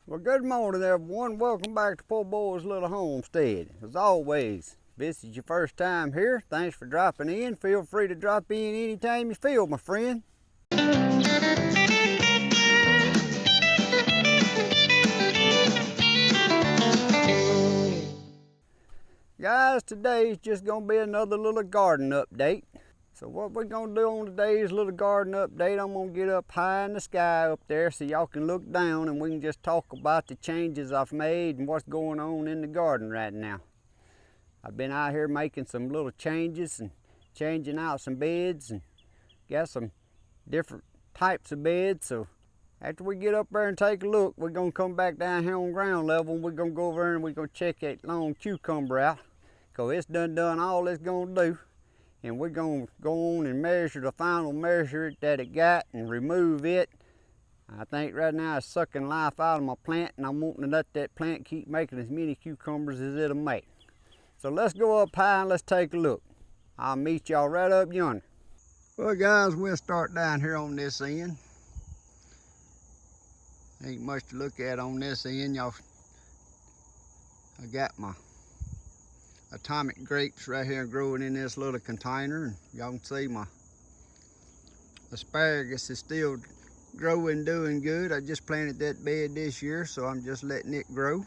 Well, good morning, everyone. Welcome back to Poorboys Little Homestead. As always, if this is your first time here, thanks for dropping in. Feel free to drop in anytime you feel, my friend. Guys, today is just going to be another little garden update. So what we're going to do on today's little garden update, I'm going to get up high in the sky up there so y'all can look down and we can just talk about the changes I've made and what's going on in the garden right now. I've been out here making some little changes and changing out some beds and got some different types of beds. So after we get up there and take a look, we're going to come back down here on ground level and we're going to go over there and we're going to check that long cucumber out because it's done all it's going to do. And we're going to go on and measure the final measure that it got and remove it. I think right now it's sucking life out of my plant and I'm wanting to let that plant keep making as many cucumbers as it'll make. So let's go up high and let's take a look. I'll meet y'all right up yonder. Well guys, we'll start down here on this end. Ain't much to look at on this end. I got my atomic grapes right here growing in this little container, and y'all can see my asparagus is still growing, doing good. I just planted that bed this year, so I'm just letting it grow.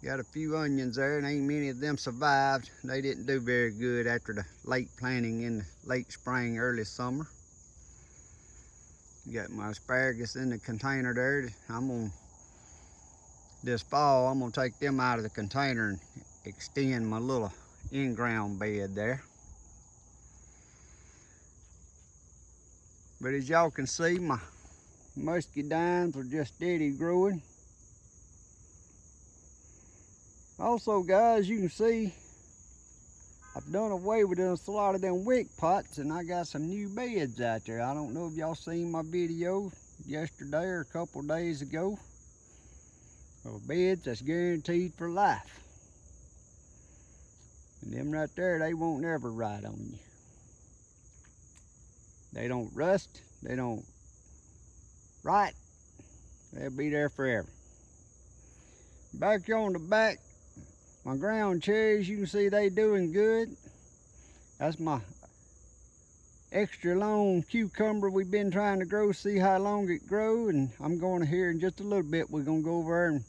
Got a few onions there, and ain't many of them survived. They didn't do very good after the late planting in the late spring, early summer. Got my asparagus in the container there. This fall, I'm gonna take them out of the container and extend my little in-ground bed there. But as y'all can see, my muscadines are just steady growing. Also guys, you can see I've done away with a lot of them wick pots and I got some new beds out there. I don't know if y'all seen my video yesterday or a couple days ago of beds that's guaranteed for life. And them right there, they won't never rot on you. They don't rust, they don't rot, they'll be there forever. Back here on the back, my ground cherries, you can see they doing good. That's my extra long cucumber we've been trying to grow, see how long it grow. And I'm going to here in just a little bit, we're gonna go over there and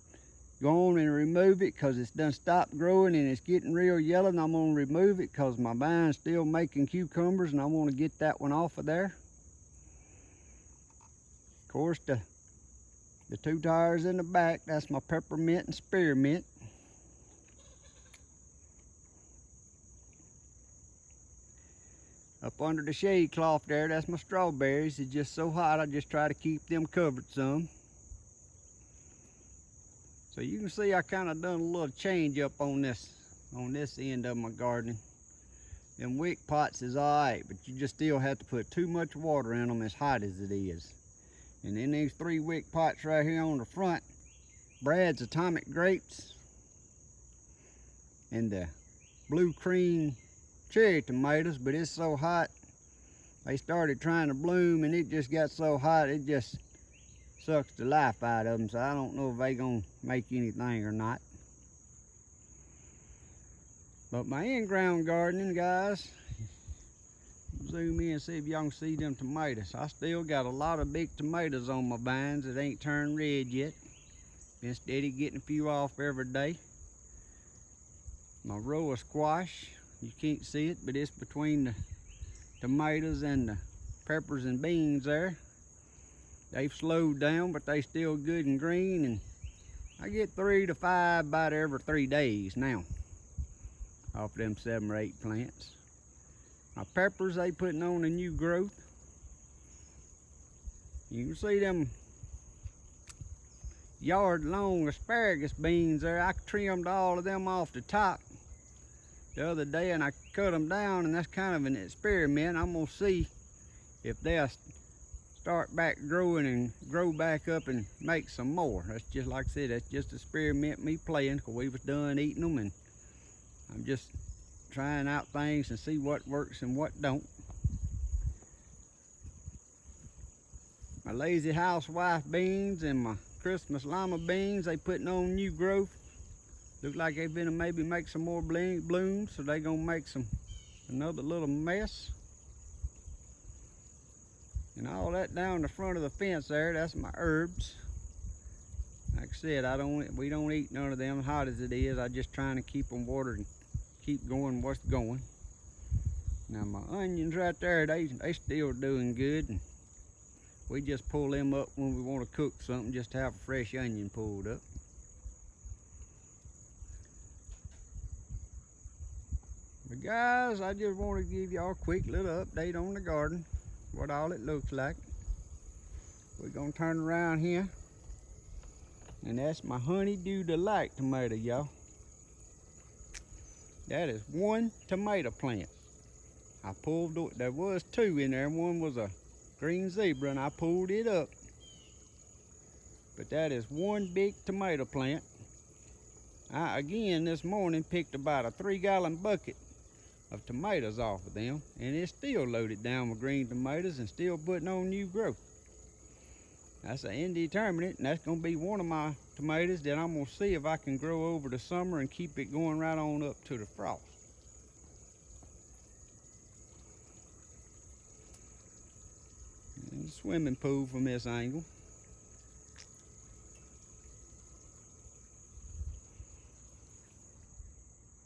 go on and remove it because it's done stopped growing and it's getting real yellow, and I'm going to remove it because my vine's still making cucumbers and I want to get that one off of there. Of course, the two tires in the back, that's my peppermint and spearmint. Up under the shade cloth there, that's my strawberries. It's just so hot, I just try to keep them covered some. So you can see I kind of done a little change up on this end of my garden. Them wick pots is alright, but you just still have to put too much water in them as hot as it is. And then these 3 wick pots right here on the front, Brad's atomic grapes and the blue cream cherry tomatoes, but it's so hot. They started trying to bloom and it just got so hot it just sucks the life out of them, so I don't know if they gonna make anything or not. But my in-ground gardening, guys, zoom in and see if y'all can see them tomatoes. I still got a lot of big tomatoes on my vines that ain't turned red yet. Been steady getting a few off every day. My row of squash, you can't see it, but it's between the tomatoes and the peppers and beans there. They've slowed down, but they still good and green, and I get 3 to 5 about every 3 days now off them 7 or 8 plants. My peppers, they putting on a new growth. You can see them yard long asparagus beans there. I trimmed all of them off the top the other day and I cut them down, and that's kind of an experiment. I'm gonna see if they'll start back growing and grow back up and make some more. That's just like I said, that's just experiment me playing, because we was done eating them and I'm just trying out things and see what works and what don't. My lazy housewife beans and my Christmas lima beans. They putting on new growth. Look like they're gonna maybe make some more blooms, so they gonna make another little mess. And all that down the front of the fence there, that's my herbs. Like I said, we don't eat none of them hot as it is. I'm just trying to keep them watered and keep going what's going. Now my onions right there, they still doing good. And we just pull them up when we want to cook something, just to have a fresh onion pulled up. But guys, I just want to give y'all a quick little update on the garden, what all it looks like. We're gonna turn around here, and that's my Honeydew Delight tomato, y'all. That is one tomato plant. I pulled, there was two in there. One was a green zebra, and I pulled it up. But that is one big tomato plant. I, again, this morning picked about a 3-gallon bucket of tomatoes off of them, and it's still loaded down with green tomatoes and still putting on new growth. That's an indeterminate, and that's gonna be one of my tomatoes that I'm gonna see if I can grow over the summer and keep it going right on up to the frost. And the swimming pool from this angle.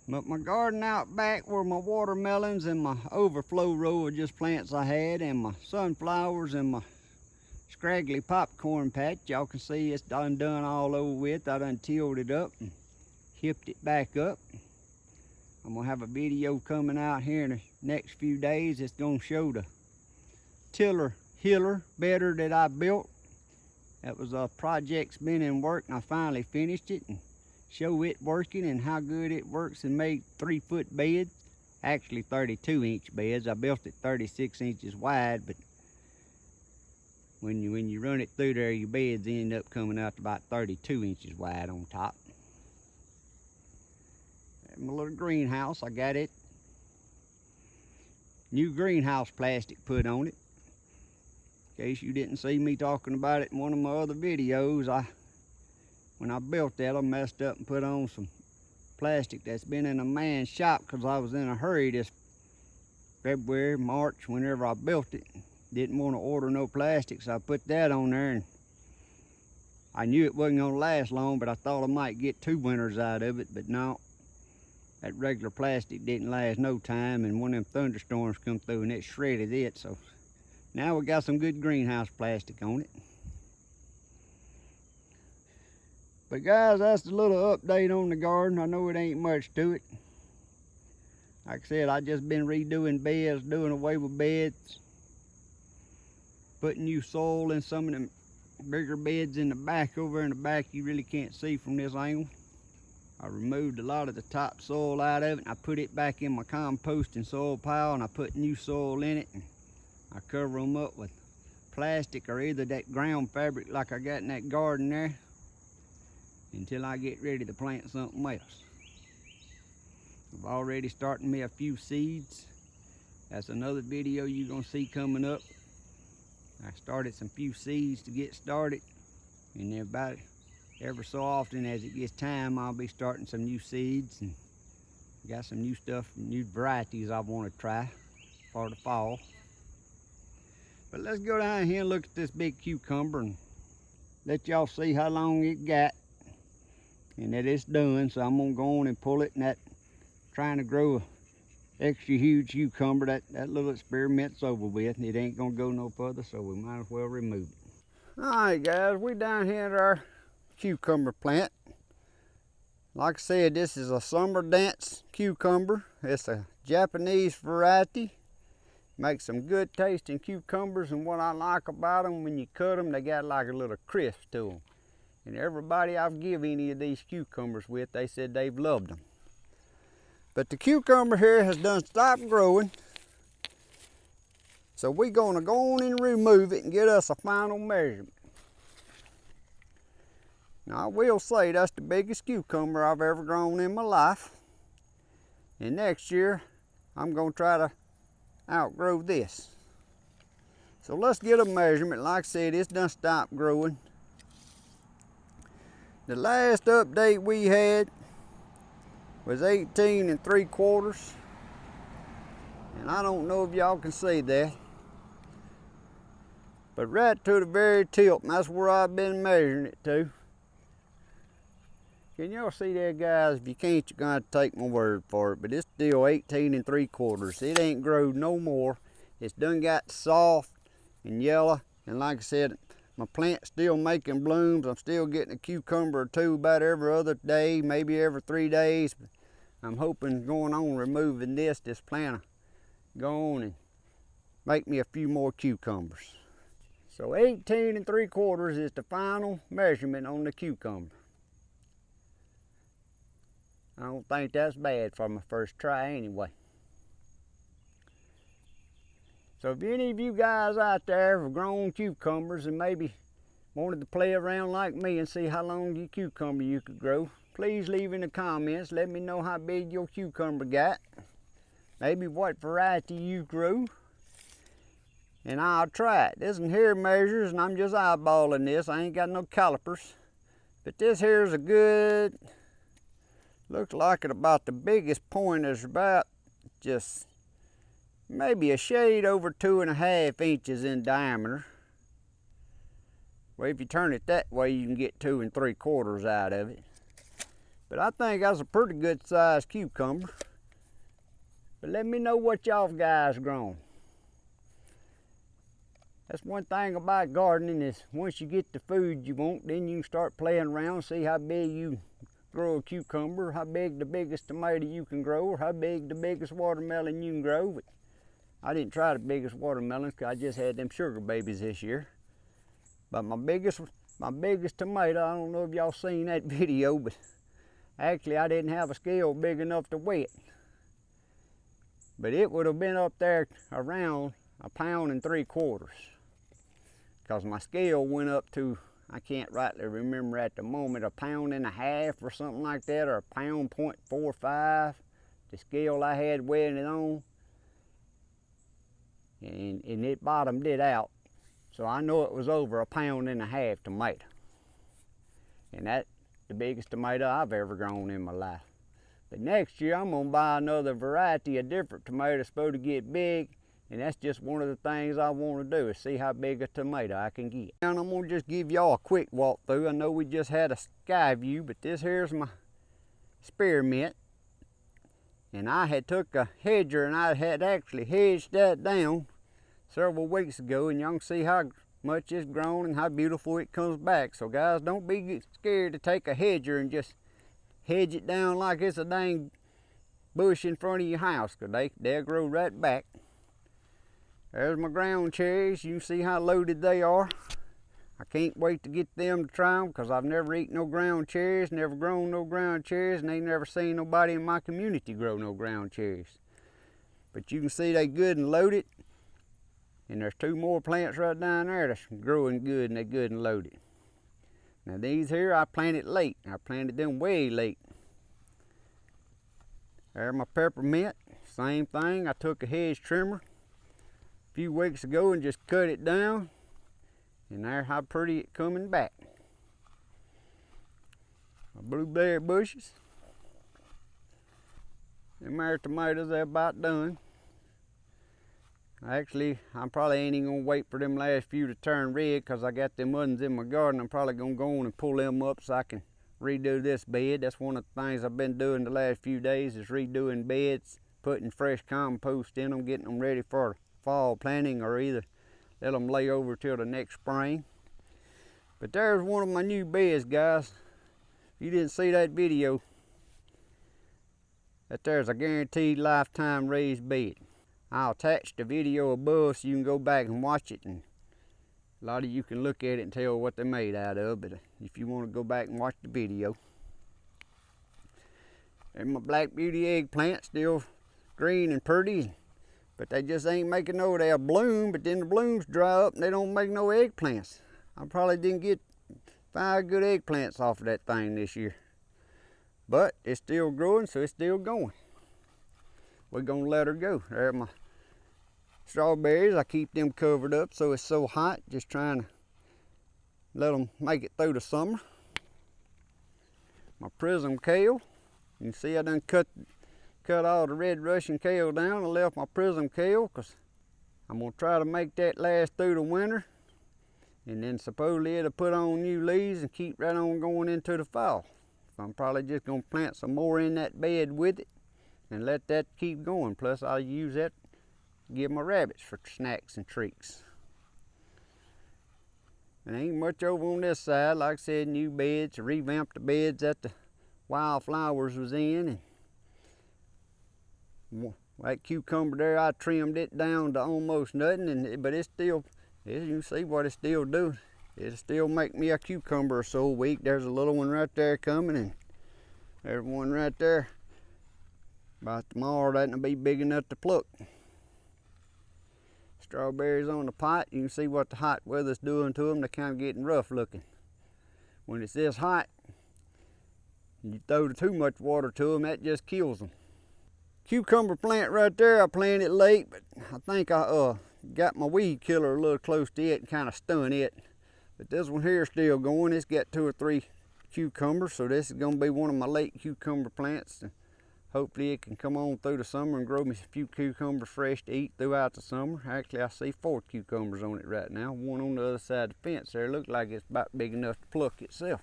But my garden out back where my watermelons and my overflow row of just plants I had, and my sunflowers and my scraggly popcorn patch, y'all can see it's done all over with. I done tilled it up and hipped it back up. I'm gonna have a video coming out here in the next few days. It's gonna show the tiller hiller better that I built. That was a project's been in work, and I finally finished it, and show it working and how good it works, and made 3-foot beds, actually 32-inch beds. I built it 36 inches wide, but when you run it through there, your beds end up coming out to about 32 inches wide on top. And my little greenhouse, I got it. New greenhouse plastic put on it. In case you didn't see me talking about it in one of my other videos, when I built that, I messed up and put on some plastic that's been in a man's shop because I was in a hurry this February, March, whenever I built it. Didn't want to order no plastic, so I put that on there, and I knew it wasn't going to last long, but I thought I might get 2 winters out of it. But no, that regular plastic didn't last no time, and one of them thunderstorms come through and it shredded it. So now we got some good greenhouse plastic on it. But guys, that's the little update on the garden. I know it ain't much to it. Like I said, I just been redoing beds, doing away with beds, putting new soil in some of them bigger beds in the back. Over in the back, you really can't see from this angle. I removed a lot of the top soil out of it, and I put it back in my composting soil pile, and I put new soil in it, and I cover them up with plastic or either that ground fabric like I got in that garden there, until I get ready to plant something else. I've already started me a few seeds. That's another video you're gonna see coming up. I started some few seeds to get started, and then about ever so often as it gets time, I'll be starting some new seeds, and got some new stuff, new varieties I want to try for the fall. But let's go down here and look at this big cucumber and let y'all see how long it got and that it's done. So I'm gonna go on and pull it, and that trying to grow a extra huge cucumber, that little experiment's over with. It ain't gonna go no further, so we might as well remove it. All right guys, we down here at our cucumber plant. Like I said, this is a summer dance cucumber. It's a Japanese variety. Makes some good tasting cucumbers, and what I like about them, when you cut them, they got like a little crisp to them. And everybody I've given any of these cucumbers with, they said they've loved them. But the cucumber here has done stopped growing, so we're gonna go on and remove it and get us a final measurement. Now I will say that's the biggest cucumber I've ever grown in my life, and next year I'm gonna try to outgrow this. So let's get a measurement. Like I said, it's done stopped growing. The last update we had was 18 3/4, and I don't know if y'all can see that, but right to the very tip, and that's where I've been measuring it to. Can y'all see that, guys? If you can't, you're gonna have to take my word for it, but it's still 18 3/4. It ain't growed no more. It's done got soft and yellow, and like I said, my plant's still making blooms. I'm still getting a cucumber or two about every other day, maybe every 3 days. I'm hoping going on removing this plant will go on and make me a few more cucumbers. So 18 3/4 is the final measurement on the cucumber. I don't think that's bad for my first try anyway. So if any of you guys out there have grown cucumbers and maybe wanted to play around like me and see how long your cucumber you could grow, please leave in the comments. Let me know how big your cucumber got, maybe what variety you grew, and I'll try it. This one here measures, and I'm just eyeballing this. I ain't got no calipers, but this here is a good, looks like it about the biggest point is about just maybe a shade over 2.5 inches in diameter. Well, if you turn it that way, you can get 2 3/4 out of it. But I think that's a pretty good sized cucumber. But let me know what y'all guys grown. That's one thing about gardening, is once you get the food you want, then you can start playing around, see how big you grow a cucumber, how big the biggest tomato you can grow, or how big the biggest watermelon you can grow. But I didn't try the biggest watermelons because I just had them sugar babies this year. But my biggest tomato, I don't know if y'all seen that video, but actually I didn't have a scale big enough to weigh it. But it would have been up there around 1 3/4 pounds, because my scale went up to, I can't rightly remember at the moment, 1.5 pounds or something like that, or 1.45 pounds, the scale I had weighing it on, and it bottomed it out. So I know it was over 1.5 pounds tomato. And that's the biggest tomato I've ever grown in my life. But next year I'm gonna buy another variety of different tomatoes supposed to get big, and that's just one of the things I want to do, is see how big a tomato I can get. And I'm gonna just give y'all a quick walkthrough. I know we just had a sky view, but this here's my spearmint. And I had took a hedger and I had actually hedged that down several weeks ago, and y'all can see how much it's grown and how beautiful it comes back. So guys, don't be scared to take a hedger and just hedge it down like it's a dang bush in front of your house, because they'll grow right back. There's my ground cherries. You can see how loaded they are. I can't wait to get them to try them, because I've never eaten no ground cherries, never grown no ground cherries, and ain't never seen nobody in my community grow no ground cherries. But you can see they good and loaded. And there's 2 more plants right down there that's growing good, and they're good and loaded. Now these here I planted late. I planted them way late. There's my peppermint. Same thing. I took a hedge trimmer a few weeks ago and just cut it down. And there's how pretty it's coming back. My blueberry bushes. Them there tomatoes, they're about done. Actually, I probably ain't even gonna wait for them last few to turn red, because I got them ones in my garden. I'm probably gonna go on and pull them up so I can redo this bed. That's one of the things I've been doing the last few days, is redoing beds, putting fresh compost in them, getting them ready for fall planting, or either let them lay over till the next spring. But there's one of my new beds, guys. If you didn't see that video, that there's a guaranteed lifetime raised bed. I'll attach the video above so you can go back and watch it, and a lot of you can look at it and tell what they're made out of. But if you want to go back and watch the video. And my black beauty eggplant, still green and pretty, but they just ain't making no, they'll bloom, but then the blooms dry up and they don't make no eggplants. I probably didn't get 5 good eggplants off of that thing this year. But it's still growing, so it's still going. We're gonna let her go. There are my strawberries. I keep them covered up so it's so hot, just trying to let them make it through the summer. my prism kale. You can see I done cut all the red Russian kale down and left my prism kale, because I'm going to try to make that last through the winter. And then supposedly it'll put on new leaves and keep right on going into the fall. So I'm probably just going to plant some more in that bed with it and let that keep going. Plus I'll use that to give my rabbits for snacks and treats. There ain't much over on this side. Like I said, new beds, revamped the beds that the wildflowers was in. And that cucumber there, I trimmed it down to almost nothing, but it's still, you can see what it's still doing. It'll still make me a cucumber or so a week. There's a little one right there coming, and there's one right there. By tomorrow, that'll be big enough to pluck. Strawberries on the pot. You can see what the hot weather's doing to them. They're kind of getting rough looking. When it's this hot, you throw too much water to them, that just kills them. Cucumber plant right there, I planted late, but I think I got my weed killer a little close to it and kind of stunned it. But this one here is still going. It's got 2 or 3 cucumbers, so this is going to be one of my late cucumber plants. Hopefully it can come on through the summer and grow me a few cucumbers fresh to eat throughout the summer. Actually, I see 4 cucumbers on it right now. One on the other side of the fence there. Looks like it's about big enough to pluck itself.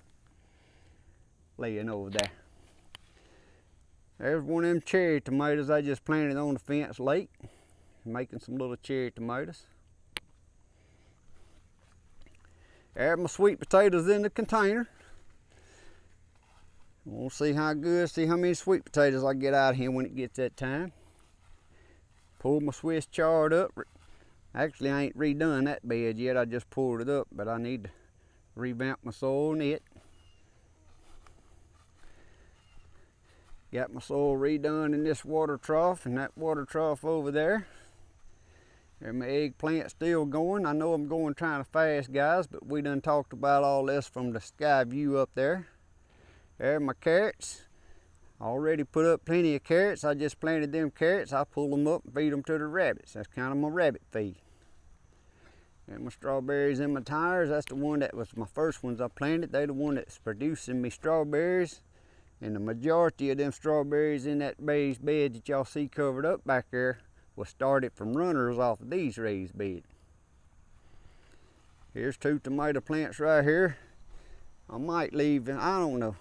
Laying over there. There's one of them cherry tomatoes I just planted on the fence late. Making some little cherry tomatoes. There's my sweet potatoes in the container. We'll see how many sweet potatoes I get out of here when it gets that time. Pulled my Swiss chard up. Actually, I ain't redone that bed yet. I just pulled it up, but I need to revamp my soil in it. Got my soil redone in this water trough and that water trough over there. There's my eggplant still going. I know I'm going kind of fast, guys, but we done talked about all this from the sky view up there. There's my carrots. I already put up plenty of carrots. I just planted them carrots. I pull them up and feed them to the rabbits. That's kind of my rabbit feed. And my strawberries in my tires. That's the one that was my first ones I planted. They're the one that's producing me strawberries. And the majority of them strawberries in that raised bed that y'all see covered up back there was started from runners off of these raised beds. Here's 2 tomato plants right here. I might leave, I don't know.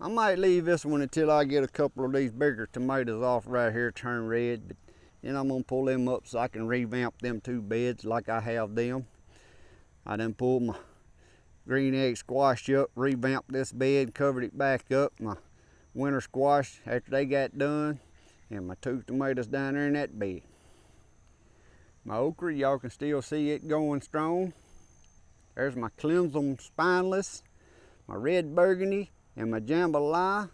I might leave this one until I get a couple of these bigger tomatoes off right here turn red, but then I'm gonna pull them up so I can revamp them 2 beds like I have them. I done pulled my green egg squash up, revamped this bed, covered it back up. My winter squash after they got done, and my 2 tomatoes down there in that bed. My okra, y'all can still see it going strong. There's my Clemson spineless, my red burgundy, and my jambalaya.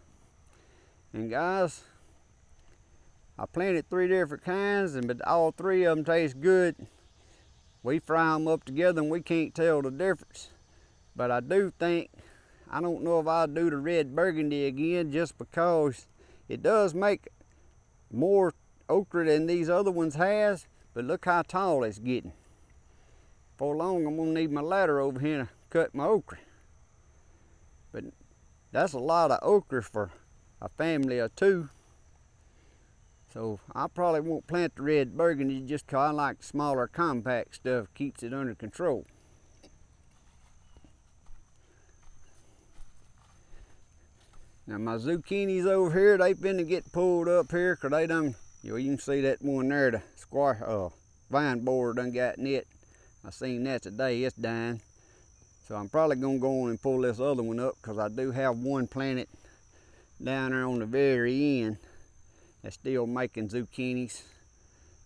And guys, I planted 3 different kinds, but all 3 of them taste good. We fry them up together and we can't tell the difference. But I do think, I don't know if I'll do the red burgundy again, just because it does make more okra than these other ones has, but look how tall it's getting. Before long I'm gonna need my ladder over here to cut my okra. But that's a lot of okra for a family of 2. So I probably won't plant the red burgundy just because I like smaller compact stuff, keeps it under control. Now my zucchinis over here, they finna get pulled up here because they done, you can see that one there, the squash, vine borer done got in it. I seen that today, it's dying. So I'm probably gonna go on and pull this other one up because I do have one planted down there on the very end that's still making zucchinis.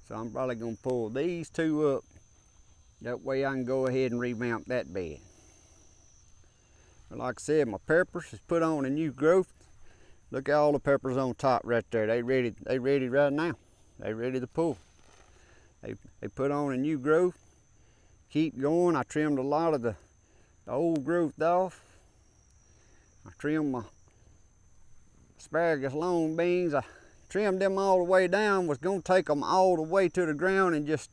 So I'm probably gonna pull these 2 up. That way I can go ahead and revamp that bed. But like I said, my peppers is put on a new growth. Look at all the peppers on top right there. They ready right now. They ready to pull. They put on a new growth. Keep going. I trimmed a lot of the old growth off. I trimmed my asparagus long beans. I trimmed them all the way down. Was gonna take them all the way to the ground and just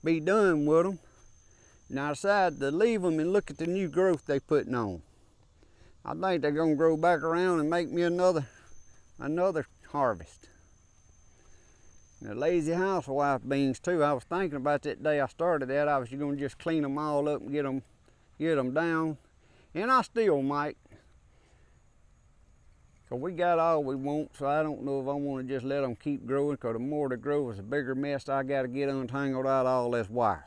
be done with them. And I decided to leave them and look at the new growth they putting on. I think they're gonna grow back around and make me another harvest. The lazy housewife beans too. I was thinking about that day I started that. I was gonna just clean them all up and get them down, and I still might. Cause we got all we want, so I don't know if I want to just let them keep growing. Cause the more they grow, it's a bigger mess I got to get untangled out of all this wire.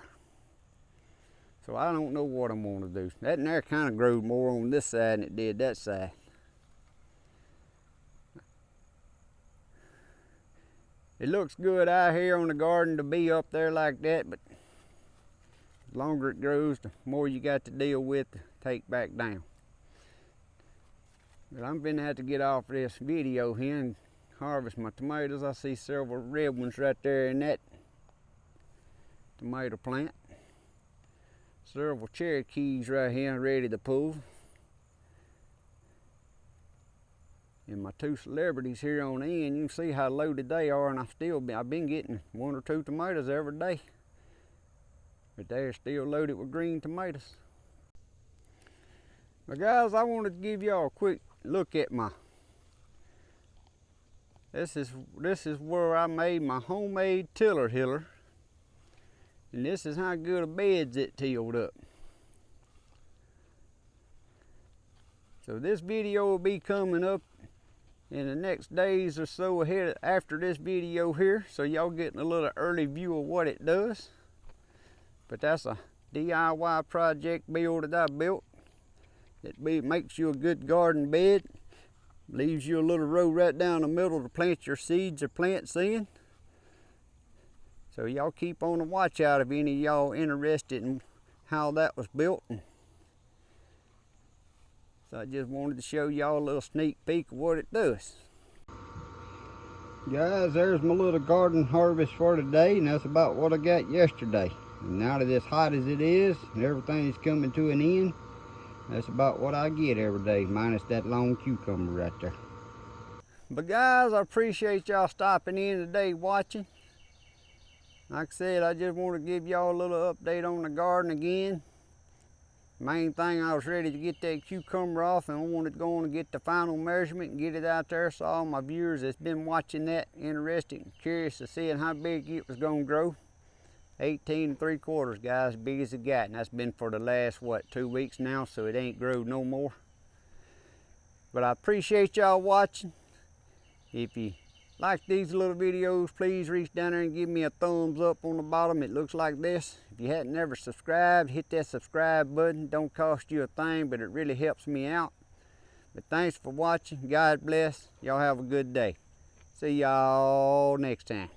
So I don't know what I'm going to do. That and there kind of grew more on this side than it did that side. It looks good out here on the garden to be up there like that, but the longer it grows, the more you got to deal with to take back down. But I'm gonna have to get off this video here and harvest my tomatoes. I see several red ones right there in that tomato plant. Several Cherokees right here ready to pull. And my two celebrities here on the end, you can see how loaded they are, and I've been getting 1 or 2 tomatoes every day. But they're still loaded with green tomatoes. Well guys, I wanted to give y'all a quick look at this is where I made my homemade tiller hiller, and this is how good a bed's it tilled up. So this video will be coming up in the next days or so ahead after this video here, so y'all getting a little early view of what it does. But that's a DIY project build that I built. It makes you a good garden bed. Leaves you a little row right down the middle to plant your seeds or plants in. So y'all keep on the watch out if any of y'all interested in how that was built. So I just wanted to show y'all a little sneak peek of what it does. Guys, there's my little garden harvest for today, and that's about what I got yesterday. And now that it's hot as it is and everything's coming to an end, that's about what I get every day, minus that long cucumber right there. But guys, I appreciate y'all stopping in today watching. Like I said, I just want to give y'all a little update on the garden again. Main thing, I was ready to get that cucumber off, and I wanted to go on and get the final measurement and get it out there so all my viewers that's been watching that interested and curious to seeing how big it was going to grow. 18 3/4, guys, big as it got, and that's been for the last, what, 2 weeks now, so it ain't growed no more. But I appreciate y'all watching. If you like these little videos, please reach down there and give me a thumbs up on the bottom. It looks like this. If you hadn't never subscribed, hit that subscribe button. Don't cost you a thing, but it really helps me out. But thanks for watching. God bless. Y'all have a good day. See y'all next time.